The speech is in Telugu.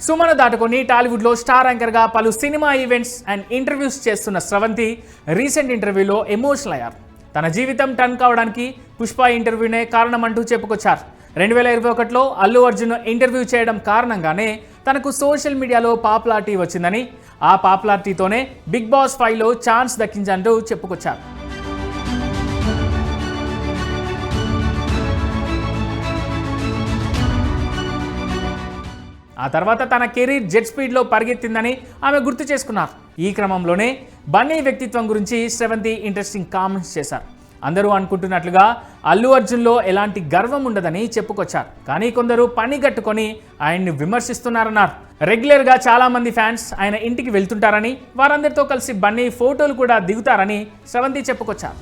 సుమను దాటుకొని టాలీవుడ్లో స్టార్ యాంకర్గా పలు సినిమా ఈవెంట్స్ అండ్ ఇంటర్వ్యూస్ చేస్తున్న స్రవంతి రీసెంట్ ఇంటర్వ్యూలో ఎమోషనల్ అయ్యారు. తన జీవితం టర్న్ కావడానికి పుష్ప ఇంటర్వ్యూనే కారణమంటూ చెప్పుకొచ్చారు. 2021లో అల్లు అర్జున్ ఇంటర్వ్యూ చేయడం కారణంగానే తనకు సోషల్ మీడియాలో పాపులారిటీ వచ్చిందని, ఆ పాపులారిటీతోనే బిగ్ బాస్ 5లో ఛాన్స్ దక్కిందంటూ చెప్పుకొచ్చారు. ఆ తర్వాత తన కెరీర్ జెట్ స్పీడ్లో పరిగెత్తిందని ఆమె గుర్తు చేసుకున్నారు. ఈ క్రమంలోనే బన్నీ వ్యక్తిత్వం గురించి స్రవంతి ఇంట్రెస్టింగ్ కామెంట్స్ చేశారు. అందరూ అనుకుంటున్నట్లుగా అల్లు అర్జున్లో ఎలాంటి గర్వం ఉండదని చెప్పుకొచ్చారు. కానీ కొందరు పని గట్టుకొని ఆయన్ని విమర్శిస్తున్నారన్నారు. రెగ్యులర్గా చాలామంది ఫ్యాన్స్ ఆయన ఇంటికి వెళ్తుంటారని, వారందరితో కలిసి బన్నీ ఫోటోలు కూడా దిగుతారని స్రవంతి చెప్పుకొచ్చారు.